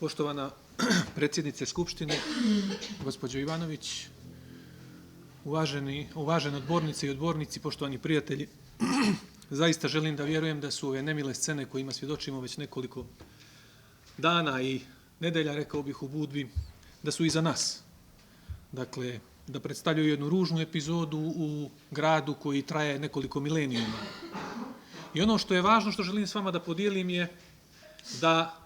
Poštovana predsjednice Skupštine, gospođo Ivanović, uvažene odbornice i odbornici, poštovani prijatelji, zaista želim da vjerujem da su ove nemile scene kojima svjedočimo već nekoliko dana i nedelja, rekao bih, u Budvi, da su iza nas. Dakle, da predstavljaju jednu ružnu epizodu u gradu koji traje nekoliko milenijuma. I ono što je važno, što želim s vama da podijelim je da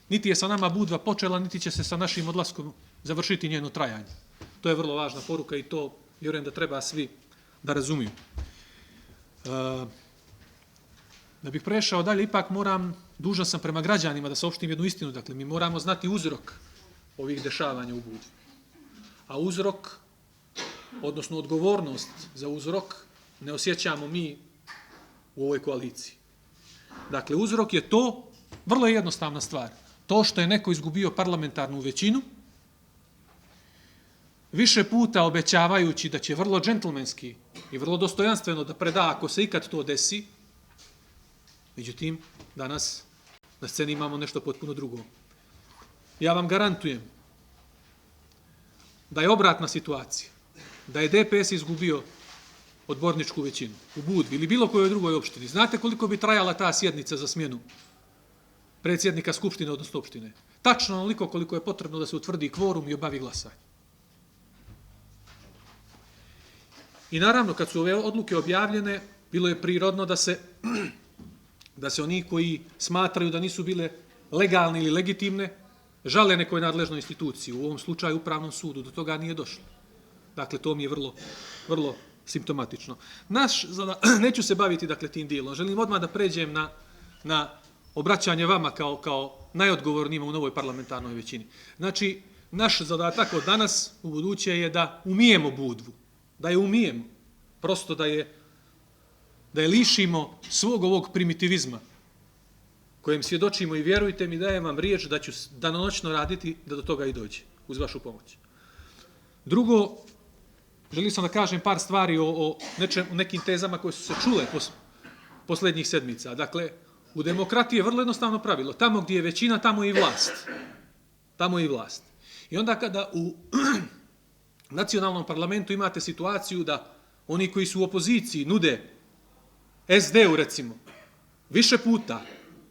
niti je sa nama Budva počela, niti će se sa našim odlaskom završiti njeno trajanje. To je vrlo važna poruka i to vjerujem da treba svi da razumiju. Da bih prešao dalje, ipak dužan sam prema građanima da saopštim jednu istinu. Dakle, mi moramo znati uzrok ovih dešavanja u Budvi. A uzrok, odnosno odgovornost za uzrok, ne osjećamo mi u ovoj koaliciji. Dakle, uzrok je to, vrlo je jednostavna stvar, to što je neko izgubio parlamentarnu većinu, više puta obećavajući da će vrlo džentlmenski i vrlo dostojanstveno da preda ako se ikad to desi. Međutim, danas na sceni imamo nešto potpuno drugo. Ja vam garantujem da je obratna situacija, da je DPS izgubio odborničku većinu u Budvi ili bilo kojoj drugoj opštini. Znate koliko bi trajala ta sjednica za smjenu predsjednika Skupštine, odnosno opštine? Tačno onoliko koliko je potrebno da se utvrdi kvorum i obavi glasanje. I naravno, kad su ove odluke objavljene, bilo je prirodno da se oni koji smatraju da nisu bile legalne ili legitimne, žale nekoj nadležnoj instituciji, u ovom slučaju Upravnom sudu, do toga nije došlo. Dakle, to mi je vrlo simptomatično. Neću se baviti, dakle, tim dijelom. Želim odmah da pređem na obraćanje vama kao najodgovornijima u novoj parlamentarnoj većini. Znači, naš zadatak od danas u buduće je da umijemo Budvu, da je umijemo, prosto da je lišimo svog ovog primitivizma kojem svjedočimo i vjerujte mi, dajem vam riječ da ću danonoćno raditi da do toga i dođe, uz vašu pomoć. Drugo, želim sam da kažem par stvari o nekim tezama koje su se čule posljednjih sedmica. Dakle, u demokratiji je vrlo jednostavno pravilo. Tamo gdje je većina, tamo je i vlast. Tamo je i vlast. I onda kada u nacionalnom parlamentu imate situaciju da oni koji su u opoziciji nude SD-u, recimo, više puta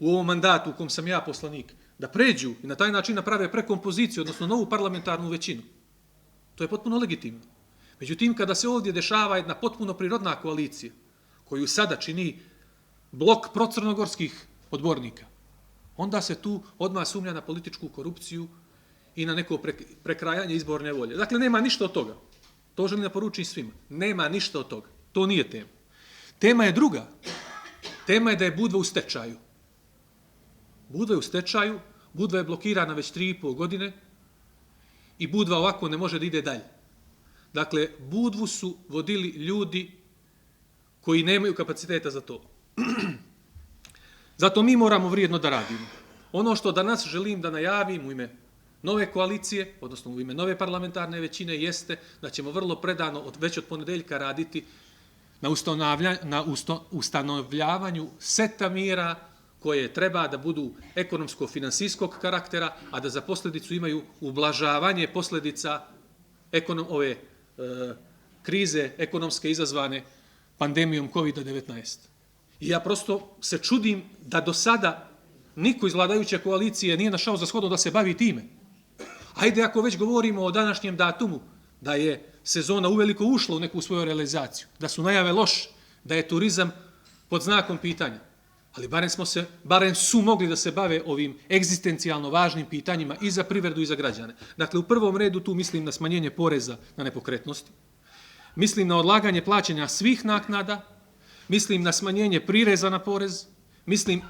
u ovom mandatu u kom sam ja poslanik, da pređu i na taj način naprave prekompoziciju, odnosno novu parlamentarnu većinu. To je potpuno legitimno. Međutim, kada se ovdje dešava jedna potpuno prirodna koalicija, koju sada čini blok procrnogorskih odbornika, onda se tu odmah sumnja na političku korupciju i na neko prekrajanje izborne volje. Dakle, nema ništa od toga. To želim da poručim svima. Nema ništa od toga. To nije tema. Tema je druga. Tema je da je Budva u stečaju. Budva je u stečaju, Budva je blokirana već 3,5 godine i Budva ovako ne može da ide dalje. Dakle, Budvu su vodili ljudi koji nemaju kapaciteta za to. Zato mi moramo vrijedno da radimo. Ono što danas želim da najavim u ime nove koalicije, odnosno u ime nove parlamentarne većine, jeste da ćemo vrlo predano već od ponedeljka raditi na ustanovljavanju seta mjera koje treba da budu ekonomsko-finansijskog karaktera, a da za posljedicu imaju ublažavanje posljedica ove krize ekonomske izazvane pandemijom COVID-19. I ja prosto se čudim da do sada niko iz vladajuće koalicije nije našao za shodno da se bavi time. Ajde, ako već govorimo o današnjem datumu, da je sezona uveliko ušla u neku svoju realizaciju, da su najave loše, da je turizam pod znakom pitanja, ali barem su mogli da se bave ovim egzistencijalno važnim pitanjima i za privredu i za građane. Dakle, u prvom redu tu mislim na smanjenje poreza na nepokretnosti, mislim na odlaganje plaćanja svih naknada, mislim na smanjenje prireza na porez, mislim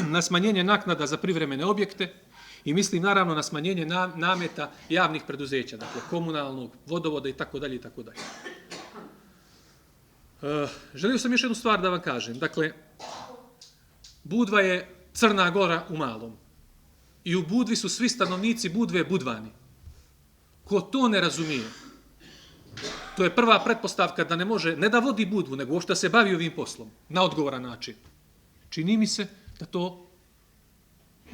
na smanjenje naknada za privremene objekte i mislim naravno na smanjenje nameta javnih preduzeća, dakle komunalnog, vodovoda itd. itd. Želio sam još jednu stvar da vam kažem. Dakle, Budva je Crna Gora u malom. I u Budvi su svi stanovnici Budve Budvani. Ko to ne razumije, to je prva pretpostavka da ne može, ne da vodi Budvu, nego uopšte da se bavi ovim poslom, na odgovoran način. Čini mi se da to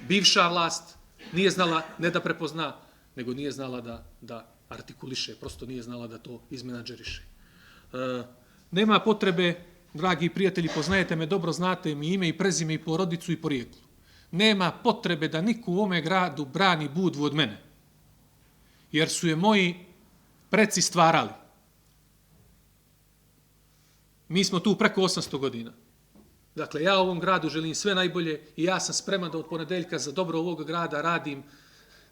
bivša vlast Nije znala ne da prepozna, nego nije znala da artikuliše, prosto nije znala da to izmenadžeriše. Nema potrebe, dragi prijatelji, poznajete me dobro, znate mi ime i prezime i porodicu i porijeklo. Nema potrebe da niko u ovome gradu brani Budvu od mene, jer su je moji preci stvarali. Mi smo tu preko 800 godina. Dakle, ja ovom gradu želim sve najbolje i ja sam spreman da od ponedeljka za dobro ovog grada radim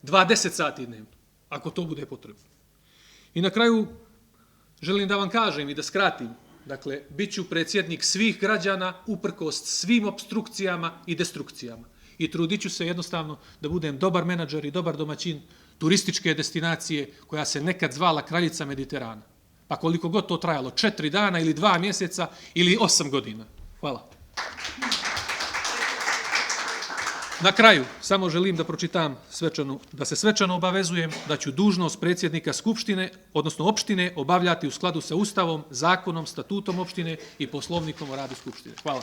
20 sati dnevno, ako to bude potrebno. I na kraju želim da vam kažem i da skratim, dakle, bit ću predsjednik svih građana uprkos svim obstrukcijama i destrukcijama. I trudit ću se jednostavno da budem dobar menadžer i dobar domaćin turističke destinacije koja se nekad zvala Kraljica Mediterana. Pa koliko god to trajalo, 4 dana ili 2 mjeseca ili 8 godina. Hvala. Na kraju, samo želim da pročitam da se svečano obavezujem da ću dužnost predsjednika Skupštine, odnosno opštine, obavljati u skladu sa Ustavom, zakonom, statutom opštine i poslovnikom o radu Skupštine. Hvala.